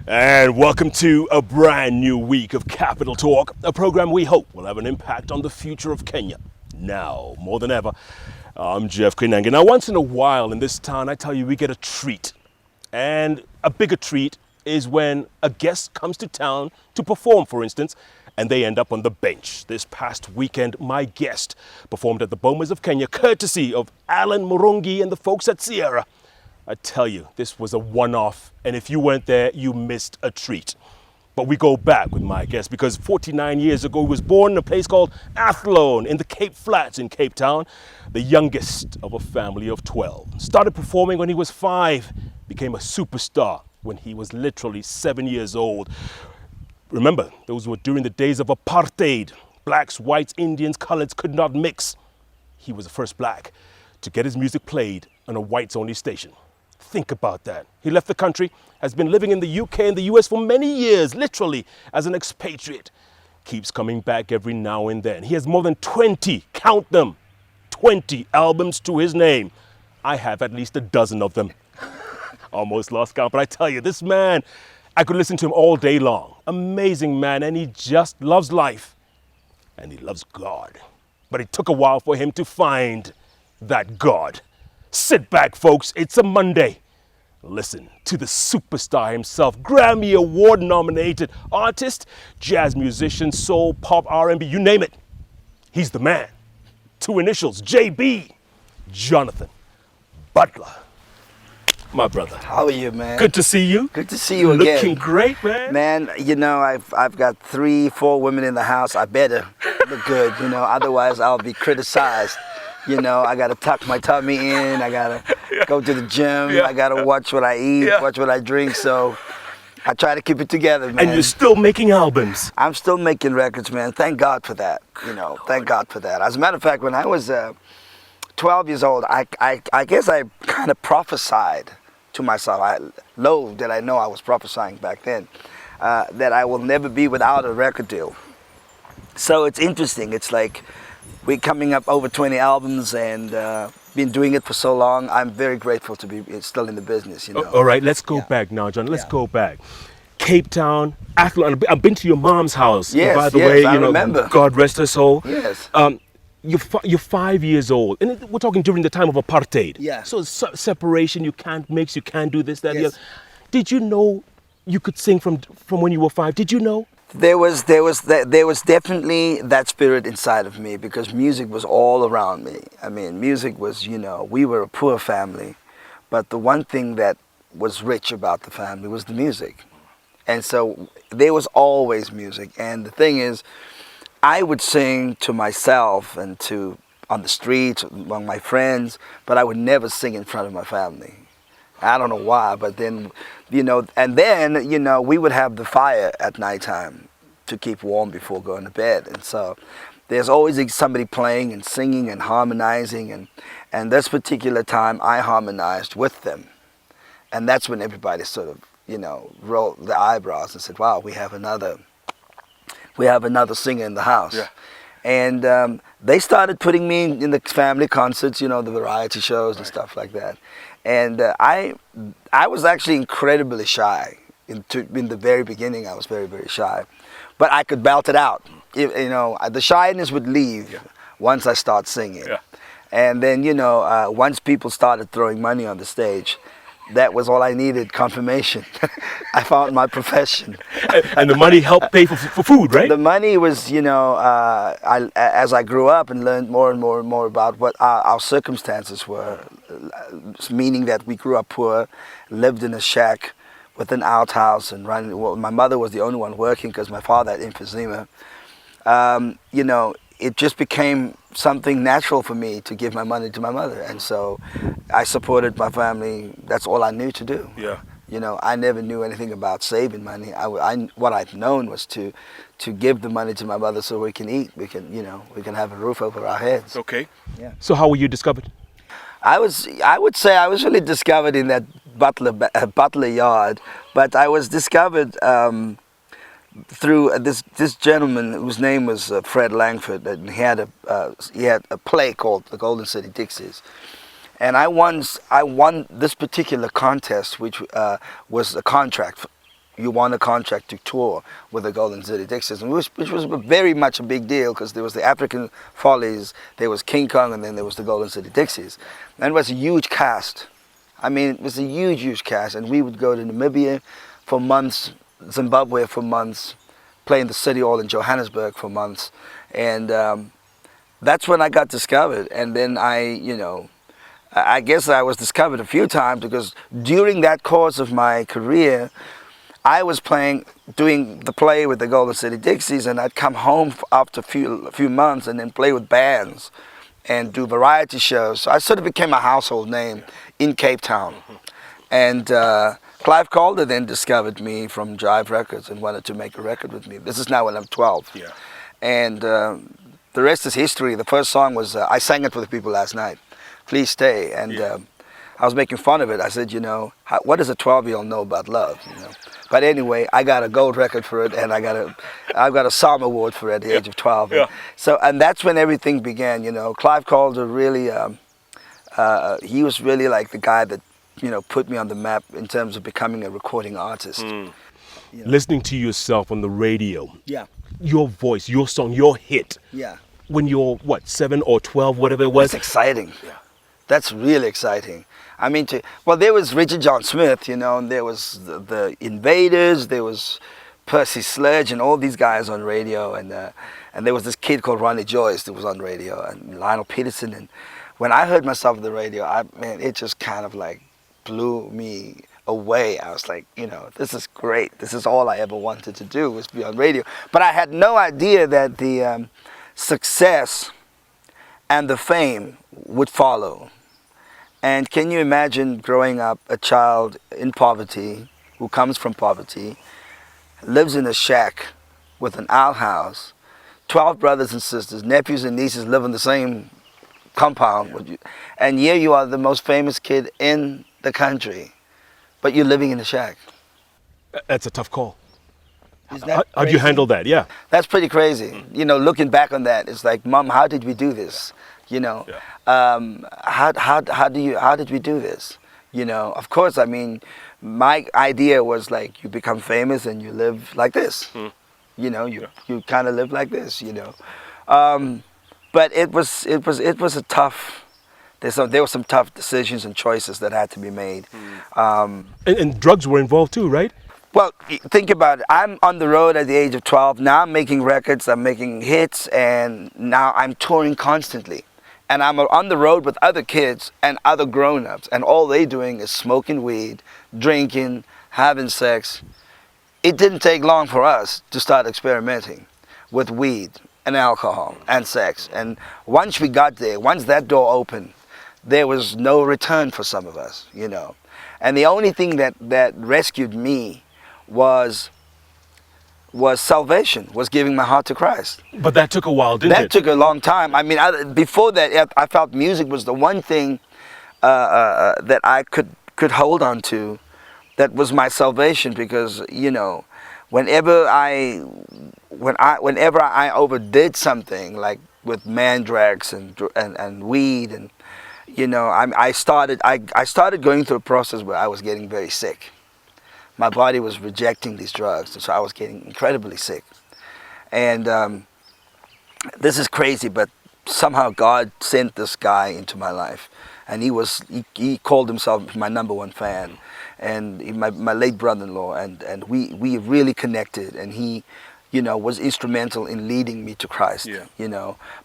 And welcome to a brand new week of Capital Talk, a program we hope will have an impact on the future of Kenya. Now, more than ever, I'm Jeff Koinange. Now, once in a while in this town, I tell you, we get a treat. And a bigger treat is when a guest comes to town to perform, for instance, and they end up on the bench. This past weekend, my guest performed at the Bomas of Kenya, courtesy of Alan Murungi and the folks at Sierra. I tell you, this was a one-off, and if you weren't there, you missed a treat. But we go back with my guest because 49 years ago, he was born in a place called Athlone in the Cape Flats in Cape Town, the youngest of a family of 12. Started performing when he was 5, became a superstar when he was literally 7 years old. Remember, those were during the days of apartheid. Blacks, whites, Indians, coloreds could not mix. He was the first black to get his music played on a whites-only station. Think about that. He left the country, has been living in the UK and the US for many years, literally as an expatriate. Keeps coming back every now and then. He has more than 20, count them, 20 albums to his name. I have at least a dozen of them. Almost lost count, but I tell you, this man, I could listen to him all day long. Amazing man, and he just loves life. And he loves God. But it took a while for him to find that God. Sit back, folks, it's a Monday. Listen to the superstar himself, Grammy Award nominated artist, jazz musician, soul, pop, R&B, you name it. He's the man. 2 initials, JB, Jonathan Butler. My brother. How are you, man? Good to see you. Good to see you again. Looking great, man. Man, you know, I've got 3, 4 women in the house. I better look good, you know, otherwise I'll be criticized. You know, I gotta tuck my tummy in, I gotta go to the gym, I gotta watch what I eat, watch what I drink, so I try to keep it together, man. And you're still making albums. I'm still making records, man. Thank God for that, you know, thank God for that. As a matter of fact, when I was 12 years old, I guess I kind of prophesied to myself, low did I know I was prophesying back then, that I will never be without a record deal. So it's interesting, it's like, we're coming up over 20 albums and been doing it for so long. I'm very grateful to be still in the business, you know. All right, let's go back now, John. Let's go back. Cape Town, Athlone. I've been to your mom's house. Yes, by the way, I you know, remember. God rest her soul. Yes. You're 5 years old, and we're talking during the time of apartheid. Yeah. So separation, you can't mix, you can't do this, that, the Yes. other. Did you know you could sing from when you were 5? Did you know? There was definitely that spirit inside of me because music was all around me. I mean, music was, you know, we were a poor family, but the one thing that was rich about the family was the music. And so there was always music. And the thing is, I would sing to myself and on the streets among my friends, but I would never sing in front of my family. I don't know why, but then, you know, and then, you know, we would have the fire at nighttime to keep warm before going to bed. And so there's always somebody playing and singing and harmonizing. And this particular time I harmonized with them. And that's when everybody sort of, you know, rolled their eyebrows and said, wow, we have another singer in the house. Yeah. And they started putting me in the family concerts, you know, the variety shows and stuff like that. And I was actually incredibly shy. In the very beginning, I was very, very shy. But I could belt it out. You know, the shyness would leave once I start singing. Yeah. And then, you know, once people started throwing money on the stage, that was all I needed, confirmation. I found my profession. And the money helped pay for food, right? The money was, you know, as I grew up and learned more and more and more about what our circumstances were, meaning that we grew up poor, lived in a shack with an outhouse and running. Well, my mother was the only one working because my father had emphysema. You know, it just became something natural for me to give my money to my mother. And so I supported my family. That's all I knew to do. Yeah. You know, I never knew anything about saving money. What I'd known was to give the money to my mother so we can eat. We can, you know, we can have a roof over our heads. Okay. Yeah. So how were you discovered? I would say I was really discovered in that Butler yard, but I was discovered through this gentleman whose name was Fred Langford, and he had a play called The Golden City Dixies. And I won this particular contest, which was a contract, you won a contract to tour with the Golden City Dixies, which was very much a big deal because there was the African Follies, there was King Kong, and then there was the Golden City Dixies. And it was a huge cast. I mean, it was a huge cast, and we would go to Namibia for months, Zimbabwe for months, play in the City Hall in Johannesburg for months, and that's when I got discovered. And then I guess I was discovered a few times because during that course of my career, I was doing the play with the Golden City Dixies, and I'd come home after a few months and then play with bands and do variety shows. So I sort of became a household name in Cape Town. And Clive Calder then discovered me from Jive Records and wanted to make a record with me. This is now when I'm 12. Yeah. And the rest is history. The first song was, I sang it for the people last night, Please Stay. And I was making fun of it. I said, what does a 12-year-old know about love? But anyway, I got a gold record for it, and I got a Psalm Award for it at the age of 12. Yeah. And that's when everything began. Clive Calder really, he was really like the guy that put me on the map in terms of becoming a recording artist. Listening to yourself on the radio. Yeah. Your voice, your song, your hit. Yeah. When you're 7 or 12, whatever it was. That's exciting. Yeah. That's really exciting. I mean, there was Richard John Smith, and there was the Invaders, there was Percy Sledge, and all these guys on radio, and there was this kid called Ronnie Joyce that was on radio, and Lionel Peterson. And when I heard myself on the radio, it just kind of like blew me away. I was like, this is great. This is all I ever wanted to do, was be on radio. But I had no idea that the success and the fame would follow. And can you imagine growing up a child in poverty, who comes from poverty, lives in a shack with an outhouse, 12 brothers and sisters, nephews and nieces live in the same compound with you, and here you are, the most famous kid in the country, but you're living in a shack. That's a tough call. How'd you handle that? Yeah. That's pretty crazy. Looking back on that, it's like, Mom, how did we do this? How did we do this? Of course, I mean, my idea was like, you become famous and you live like this. You kind of live like this. But it was a tough. There were some tough decisions and choices that had to be made. And drugs were involved too, right? Well, think about it. I'm on the road at the age of 12. Now I'm making records, I'm making hits, and now I'm touring constantly. And I'm on the road with other kids and other grown-ups, and all they're doing is smoking weed, drinking, having sex. It didn't take long for us to start experimenting with weed and alcohol and sex. And once we got there, once that door opened, there was no return for some of us, And the only thing that rescued me was salvation, was giving my heart to Christ. But that took a while, didn't it? That took a long time. I mean, before that, I felt music was the one thing that I could hold on to, that was my salvation, because whenever I overdid something, like with mandrakes and weed, and I started going through a process where I was getting very sick. My body was rejecting these drugs, so I was getting incredibly sick. And this is crazy, but somehow God sent this guy into my life, and he called himself my #1 fan, and my late brother-in-law, and we really connected, and he was instrumental in leading me to Christ.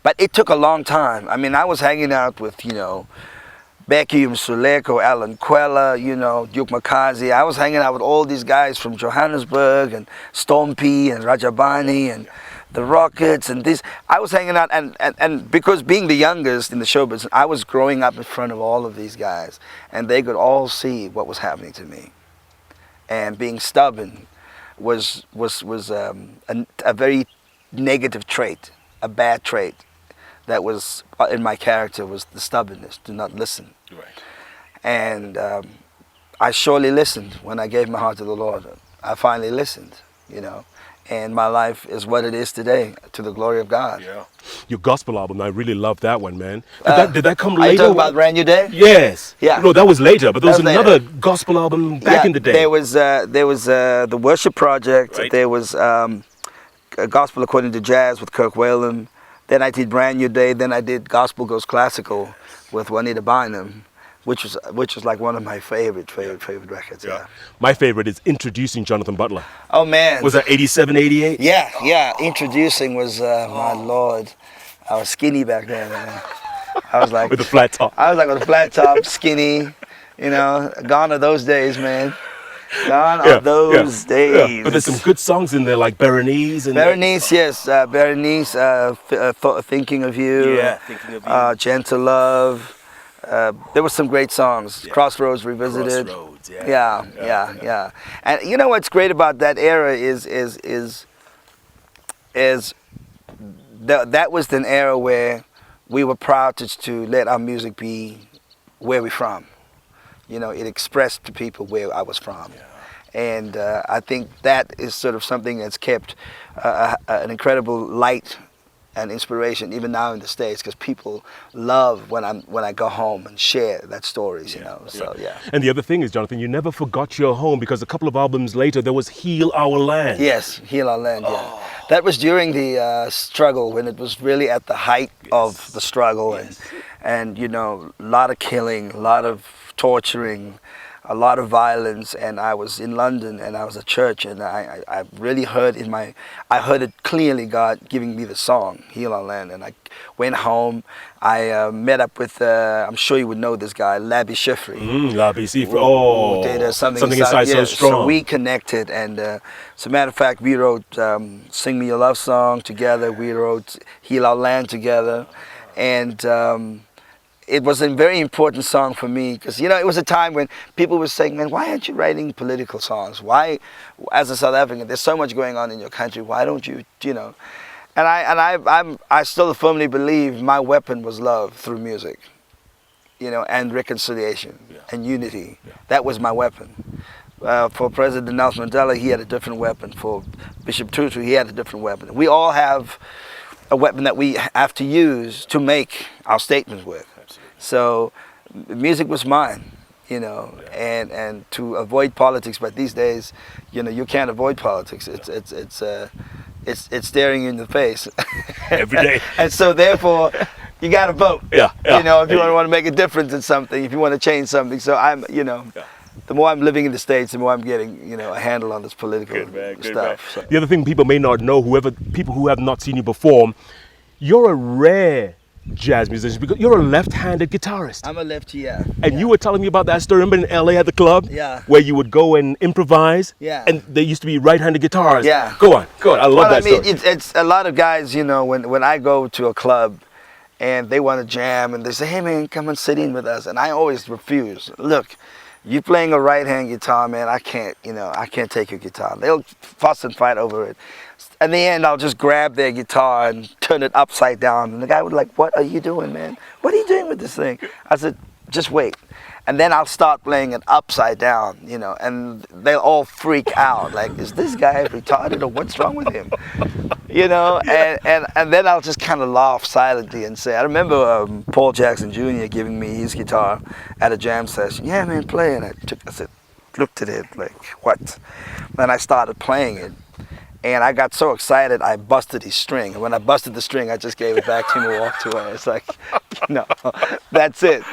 But it took a long time. I mean, I was hanging out with Becky Msuleko, Alan Quella, Duke Makazi. I was hanging out with all these guys from Johannesburg, and Stompy and Rajabani and the Rockets, and this. I was hanging out, and because being the youngest in the show business, I was growing up in front of all of these guys, and they could all see what was happening to me. And being stubborn was a very negative trait, a bad trait that was in my character, was the stubbornness, to not listen. Right. And I surely listened when I gave my heart to the Lord. I finally listened, you know. And my life is what it is today, to the glory of God. Yeah. Your gospel album, I really love that one, man. Did that come Are later? you talking about Brand New Day? Yes. Yeah. No, that was later, but there was That was another later. gospel album back in the day. There was the Worship Project. Right. There was a Gospel According to Jazz with Kirk Whalum. Then I did Brand New Day. Then I did Gospel Goes Classical with Juanita Bynum, which was like one of my favorite records. Yeah. My favorite is Introducing Jonathan Butler. Oh man. Was that 87, 88? Yeah. Introducing was my Lord. I was skinny back then, man. I was like With the flat top. I was like with a flat top, skinny. You know, gone are those days, man. Gone are those days. Yeah. But there's some good songs in there, like Berenice. Berenice, yes. Berenice, Thinking of You. Yeah, Thinking of You. Gentle Love. There were some great songs. Yeah. Crossroads Revisited. Crossroads, Yeah. And you know what's great about that era is that was an era where we were proud to let our music be where we're from. You know, it expressed to people where I was from. Yeah. And I think that is sort of something that's kept an incredible light and inspiration even now in the States, because people love when I go home and share that stories, you know. So yeah. And the other thing is, Jonathan, you never forgot your home, because a couple of albums later there was Heal Our Land. Yes, Heal Our Land. Yeah, that was during the struggle, when it was really at the height of the struggle, and you know, a lot of killing, a lot of torturing, a lot of violence. And I was in London, and I was at church, and I really heard I heard it clearly, God giving me the song Heal Our Land. And I went home. I met up with I'm sure you would know this guy, Labi Shifri. Labi Shifri. Did something inside so strong. So we connected, and as a matter of fact, we wrote Sing Me Your Love Song together. We wrote Heal Our Land together, and it was a very important song for me, because, you know, it was a time when people were saying, man, why aren't you writing political songs? Why, as a South African, there's so much going on in your country, why don't you, you know? And I still firmly believe my weapon was love through music, you know, and reconciliation and unity. Yeah. That was my weapon. For President Nelson Mandela, he had a different weapon. For Bishop Tutu, he had a different weapon. We all have a weapon that we have to use to make our statements with. So music was mine, you know, and to avoid politics. But these days, you know, you can't avoid politics. It's staring you in the face every day. And so therefore, you got to vote. Yeah. You know, if you want to make a difference in something, if you want to change something. So I'm, you know. Yeah. The more I'm living in the States, the more I'm getting, you know, a handle on this political stuff. So. The other thing people may not know, people who have not seen you perform, you're a rare jazz musician, because you're a left-handed guitarist. I'm a lefty, yeah. And you were telling me about that story. Remember in LA at the club? Yeah. Where you would go and improvise? Yeah. And there used to be right-handed guitars. Yeah. Go on. I love that story. It's a lot of guys, you know, when I go to a club and they want to jam and they say, hey man, come and sit in with us. And I always refuse. Look, you playing a right-hand guitar, man, I can't take your guitar. They'll fuss and fight over it. In the end, I'll just grab their guitar and turn it upside down. And the guy would like, what are you doing, man? What are you doing with this thing? I said, just wait. And then I'll start playing it upside down, you know, and they'll all freak out. Like, is this guy retarded or what's wrong with him? You know, and then I'll just kind of laugh silently and say, I remember Paul Jackson Jr. giving me his guitar at a jam session. Yeah, man, play. And I said, looked at it like, what? Then I started playing it. And I got so excited, I busted his string. And when I busted the string, I just gave it back to him and walked away. It's like, no, that's it.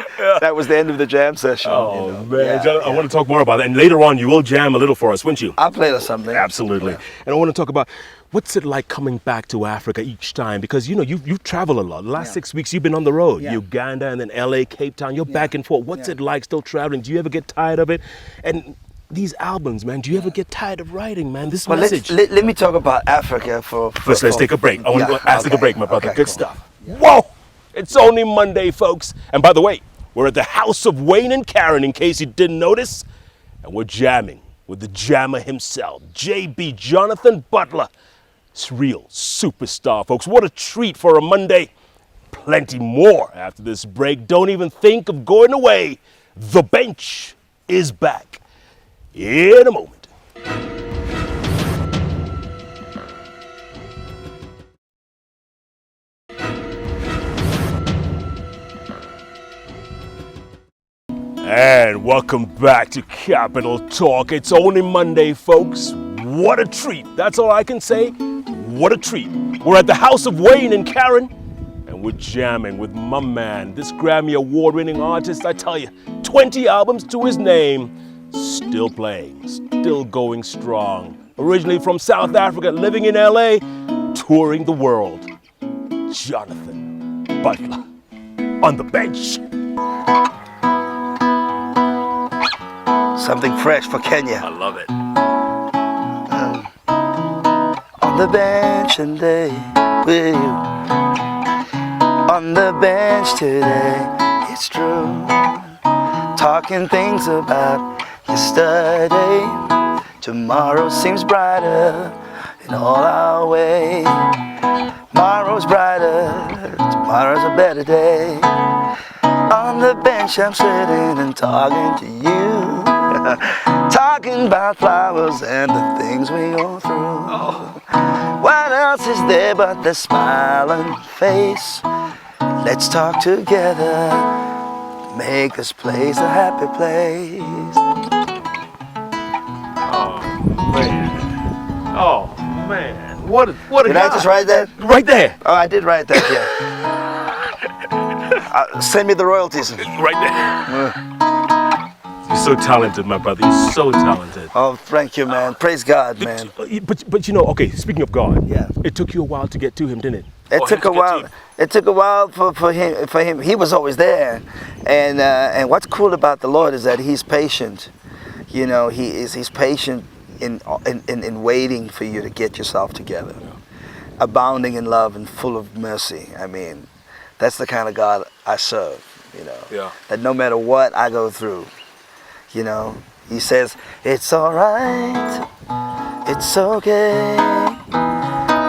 That was the end of the jam session. Oh, you know? man. I want to talk more about that. And later on, you will jam a little for us, won't you? I'll play us something. Absolutely. Yeah. And I want to talk about, what's it like coming back to Africa each time? Because, you know, you've traveled a lot. The last 6 weeks, you've been on the road. Uganda and then LA, Cape Town. You're back and forth. What's it like still traveling? Do you ever get tired of it? And these albums, man, do you ever get tired of writing, man? This message. Let me talk about Africa for First, let's take a break. I want to take a break, my brother. Okay, Good stuff. Yeah. Whoa! It's only Monday, folks. And by the way, we're at the house of Wayne and Karen, in case you didn't notice. And we're jamming with the jammer himself, JB Jonathan Butler. It's real superstar, folks. What a treat for a Monday. Plenty more after this break. Don't even think of going away. The Bench is back in a moment. And welcome back to Capital Talk. It's only Monday, folks. What a treat. That's all I can say. What a treat. We're at the house of Wayne and Karen, and we're jamming with my man, this Grammy Award-winning artist. I tell you, 20 albums to his name, still playing, still going strong. Originally from South Africa, living in LA, touring the world. Jonathan Butler on the bench. Something fresh for Kenya. I love it. On the bench and they will. On the bench today, it's true. Talking things about yesterday. Tomorrow seems brighter in all our way. Tomorrow's brighter, tomorrow's a better day. On the bench I'm sitting and talking to you. Talking about flowers and the things we go through. What else is there but the smiling face? Let's talk together, make this place a happy place. Oh man, what a Did guy. I just write that? Right there. Oh, I did write that, yeah. Send me the royalties. Right there. You're so talented, my brother. You're so talented. Oh, thank you, man. Praise God, man. But you know, okay, speaking of God, Yeah. it took you a while to get to him, didn't it? It took a while. It took a while for him. He was always there, and what's cool about the Lord is that He's patient. You know, He's patient in waiting for you to get yourself together, abounding in love and full of mercy. I mean, that's the kind of God I serve. You know, Yeah. that no matter what I go through, you know, He says it's all right, it's okay.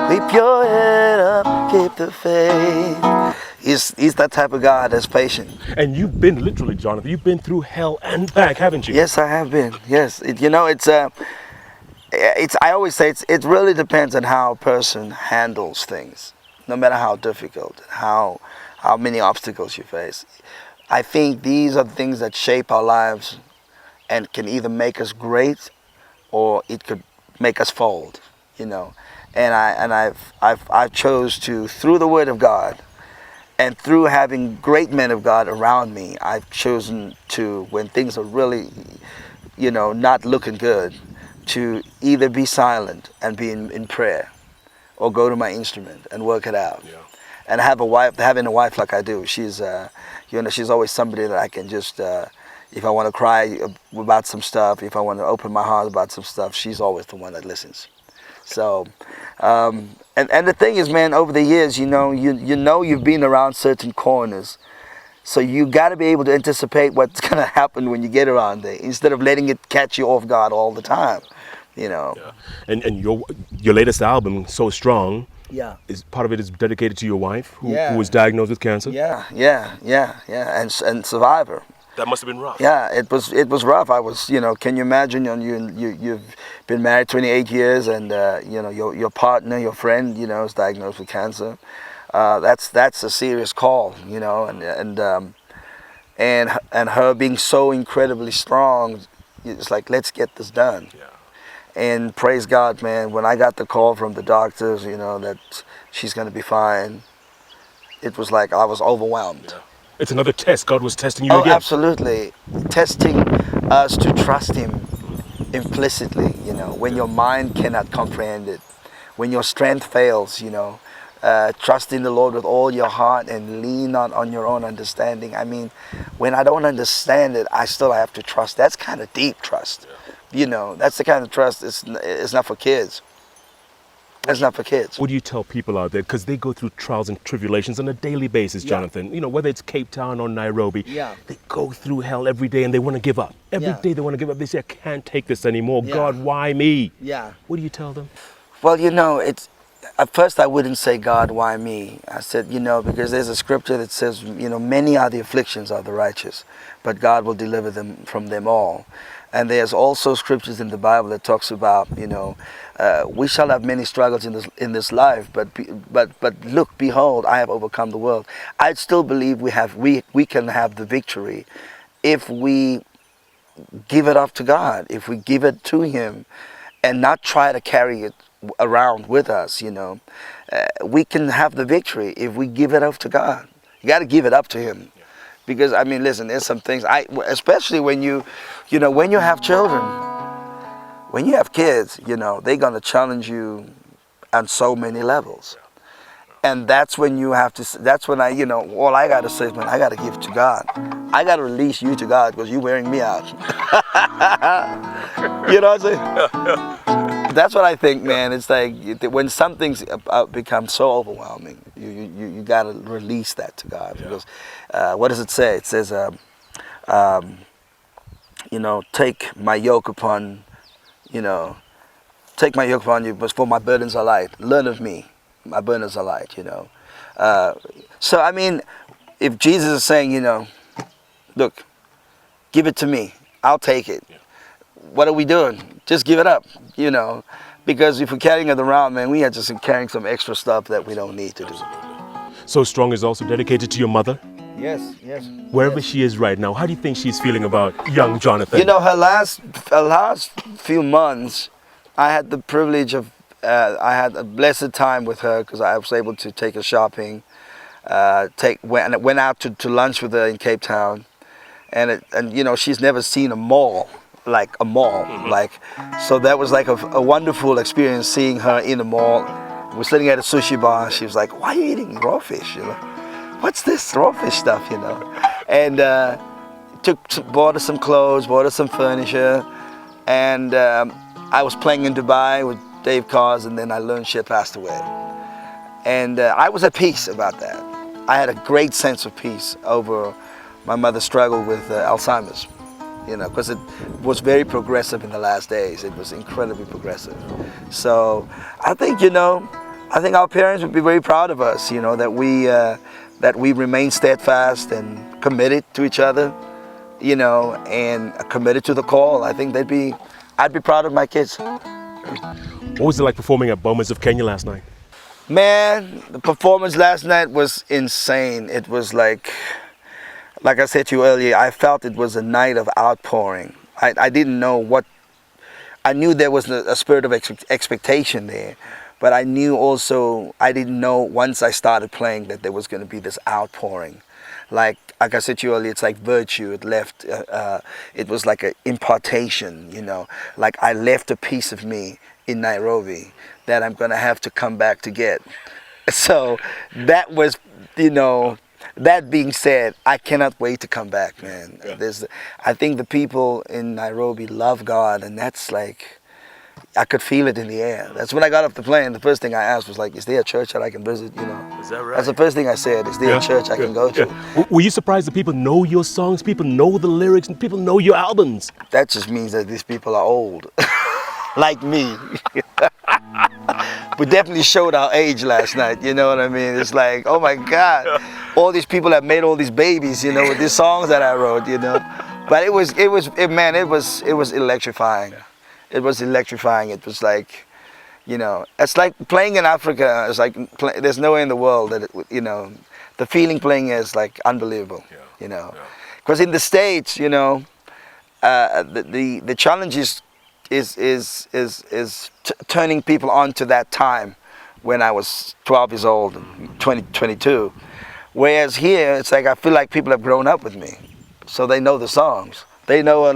Keep your head up, keep the faith. He's that type of God that's patient. And you've been literally, Jonathan, you've been through hell and back, haven't you? Yes, I have been. Yes, I always say it really depends on how a person handles things, no matter how difficult, how many obstacles you face. I think these are the things that shape our lives and can either make us great or it could make us fold, you know. And I've chose to, through the Word of God and through having great men of God around me, I've chosen to, when things are really, you know, not looking good, to either be silent and be in prayer or go to my instrument and work it out. Yeah. And having a wife like I do, she's she's always somebody that I can just, if I want to cry about some stuff, if I want to open my heart about some stuff, she's always the one that listens. So, and the thing is, man, over the years, you know you've been around certain corners, so you got to be able to anticipate what's going to happen when you get around there, instead of letting it catch you off guard all the time, you know. Yeah. And your latest album, So Strong, Yeah. is part of it is dedicated to your wife who Yeah. was diagnosed with cancer. Yeah, and survivor. That must have been rough. Yeah, it was rough. I was, you know, can you imagine? You've been married 28 years, and you know your partner, your friend, you know, is diagnosed with cancer. That's a serious call, you know, and her being so incredibly strong, it's like, let's get this done. Yeah. And praise God, man, when I got the call from the doctors, you know, that she's gonna be fine, it was like I was overwhelmed. Yeah. It's another test. God was testing you Oh, again. absolutely. Testing us to trust Him implicitly, you know, when your mind cannot comprehend it, when your strength fails, you know, trust in the Lord with all your heart and lean not on your own understanding. I mean, when I don't understand it, I still have to trust. That's kind of deep trust. Yeah. You know, that's the kind of trust, it's not for kids. It's not for kids. What do you tell people out there? Because they go through trials and tribulations on a daily basis, Yeah. Jonathan. You know, whether it's Cape Town or Nairobi, Yeah. they go through hell every day and they want to give up. Every Yeah. day they want to give up. They say, I can't take this anymore. Yeah. God, why me? Yeah. What do you tell them? Well, you know, at first I wouldn't say, God, why me? I said, you know, because there's a scripture that says, you know, many are the afflictions of the righteous, but God will deliver them from them all. And there's also scriptures in the Bible that talks about, you know, we shall have many struggles in this life, but look, behold, I have overcome the world. I still believe we can have the victory if we give it up to God, if we give it to Him, and not try to carry it around with us, we can have the victory if we give it up to God. You got to give it up to Him, because I mean, listen, there's some things especially when when you have children, when you have kids, they're gonna challenge you on so many levels. And that's when you have to, that's when all I got to say is, man, I got to give it to God. I got to release you to God because you're wearing me out. You know what I'm saying? That's what I think, man. It's like when something's become so overwhelming, you got to release that to God. Because what does it say? It says, take my yoke upon, take my yoke upon you, but for my burdens are light. Learn of me. My burdens are light, So, I mean, if Jesus is saying, look, give it to me, I'll take it. Yeah. What are we doing? Just give it up, because if we're carrying it around, man, we are just carrying some extra stuff that we don't need to do. So Strong is also dedicated to your mother? Yes. Wherever she is right now, how do you think she's feeling about young Jonathan? Her last few months, I had the privilege of I had a blessed time with her because I was able to take her shopping, went out to lunch with her in Cape Town, and she's never seen a mall, so that was like a wonderful experience seeing her in a mall. We're sitting at a sushi bar. She was like, "Why are you eating raw fish? What's this raw fish stuff? And bought her some clothes, bought her some furniture, and I was playing in Dubai with Dave Cars, and then I learned she had passed away. And I was at peace about that. I had a great sense of peace over my mother's struggle with Alzheimer's, because it was very progressive in the last days. It was incredibly progressive. So I think, our parents would be very proud of us, that we remain steadfast and committed to each other, and committed to the call. I think I'd be proud of my kids. What was it like performing at Bomas of Kenya last night? Man, the performance last night was insane. It was like I said to you earlier, I felt it was a night of outpouring. I didn't know I knew there was a spirit of expectation there, but I didn't know once I started playing that there was going to be this outpouring. Like I said to you earlier, it's like virtue. It was like an impartation, like I left a piece of me in Nairobi that I'm going to have to come back to get. So that was, that being said, I cannot wait to come back, man. Yeah. I think the people in Nairobi love God, and that's like, I could feel it in the air. That's when I got off the plane. The first thing I asked was like, is there a church that I can visit, Is that right? That's the first thing I said, is there a church I can go to? Yeah. Were you surprised that people know your songs, people know the lyrics, and people know your albums? That just means that these people are old. Like me. We definitely showed our age last night, you know what I mean? It's like, oh my God, all these people have made all these babies, with these songs that I wrote, But it was electrifying. It was electrifying. It was like, it's like playing in Africa. It's like there's nowhere in the world that the feeling playing is like unbelievable. Because in the States, the challenge is turning people on to that time when I was 12 years old, 22. Whereas here, it's like I feel like people have grown up with me, so they know the songs. They know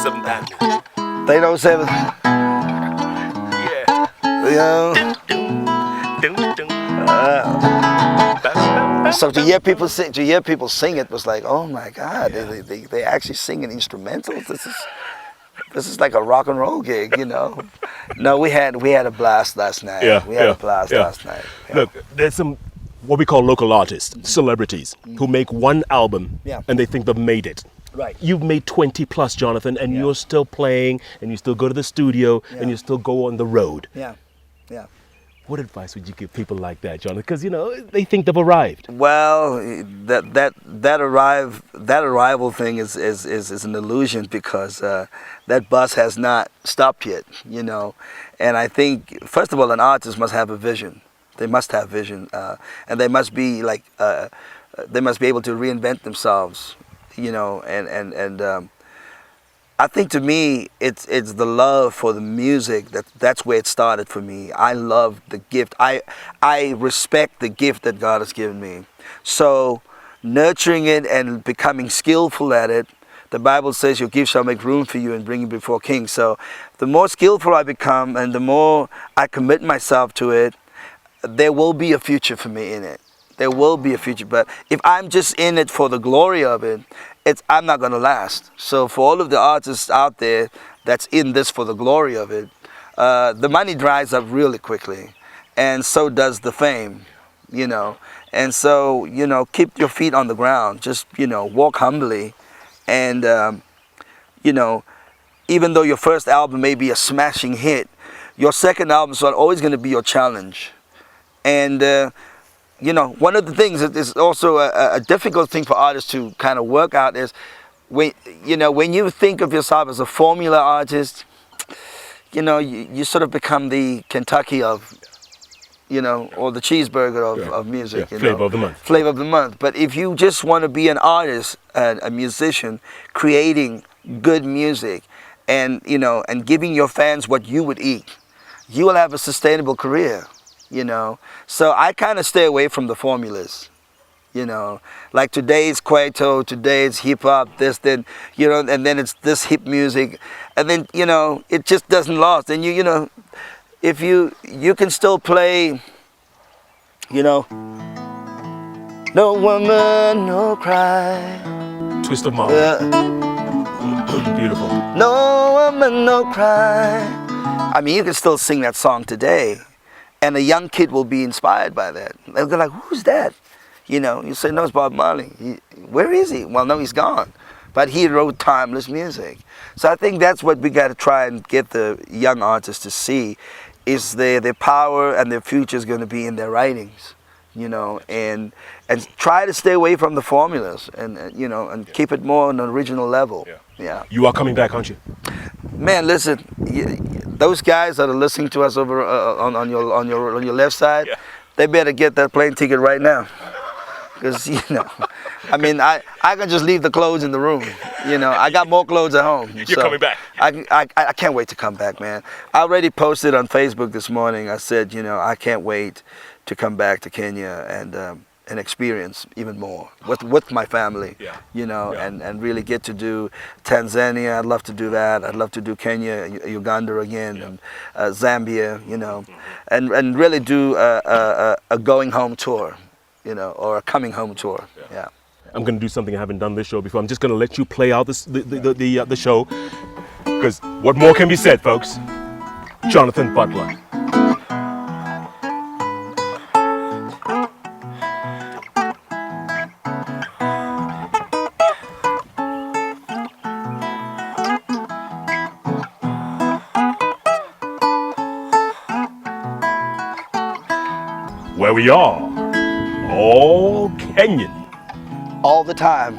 Seventh Avenue. They know seven. Yeah. So to hear people sing it was like, oh my God, they actually singing instrumentals. This is like a rock and roll gig, No, we had a blast last night. Yeah, we had a blast last night. Yeah. Look, there's some what we call local artists, celebrities, who make one album and they think they've made it. Right. You've made 20 plus, Jonathan, and you're still playing, and you still go to the studio, and you still go on the road. Yeah. What advice would you give people like that, Jonathan? Because they think they've arrived. Well, that arrival thing is an illusion, because that bus has not stopped yet, And I think, first of all, an artist must have a vision. They must have vision, and they must be like they must be able to reinvent themselves, you know. And I think to me, it's the love for the music that's where it started for me. I love the gift. I respect the gift that God has given me. So nurturing it and becoming skillful at it. The Bible says your gift shall make room for you and bring you before kings. So the more skillful I become and the more I commit myself to it, there will be a future for me in it. There will be a future. But if I'm just in it for the glory of it, I'm not going to last. So for all of the artists out there that's in this for the glory of it, the money dries up really quickly. And so does the fame, you know. And so, you know, keep your feet on the ground. Just, you know, walk humbly. And, you know, even though your first album may be a smashing hit, your second album is always going to be your challenge. And, you know, one of the things that is also a difficult thing for artists to kind of work out is, when you think of yourself as a formula artist, you know, you sort of become the Kentucky of, you know, or the cheeseburger of music. Yeah. You Flavor know? of the month. Flavor of the month. But if you just want to be an artist, a musician, creating good music, and, you know, and giving your fans what you would eat, you will have a sustainable career, you know. So I kind of stay away from the formulas, you know. Like today's Kwaito, today's hip hop, this, then, you know, and then it's this hip music, and then, you know, it just doesn't last. And you know, if you can still play, you know, no woman, no cry. Twist of Mama. Beautiful. No woman, no cry. I mean, you can still sing that song today, and a young kid will be inspired by that. They'll go like, who's that? You know, you say, no, it's Bob Marley. Where is he? Well, no, he's gone. But he wrote timeless music. So I think that's what we got to try and get the young artists to see, is their power and their future is going to be in their writings, you know, and try to stay away from the formulas, and you know, and keep it more on an original level. Yeah. You are coming back, aren't you? Man, listen, those guys that are listening to us over on your left side, they better get that plane ticket right now, because, you know, I mean, I can just leave the clothes in the room. You know, I got more clothes at home. You're coming back. I can't wait to come back, man. I already posted on Facebook this morning. I said, you know, I can't wait to come back to Kenya and experience even more with my family. You know, and really get to do Tanzania. I'd love to do that. I'd love to do Kenya, Uganda again, and Zambia. You know, and really do a going home tour. You know, or a coming home tour. Yeah. I'm going to do something I haven't done this show before. I'm just going to let you play out the show, because what more can be said, folks? Jonathan Butler. Where we are, all Kenyan. All the time.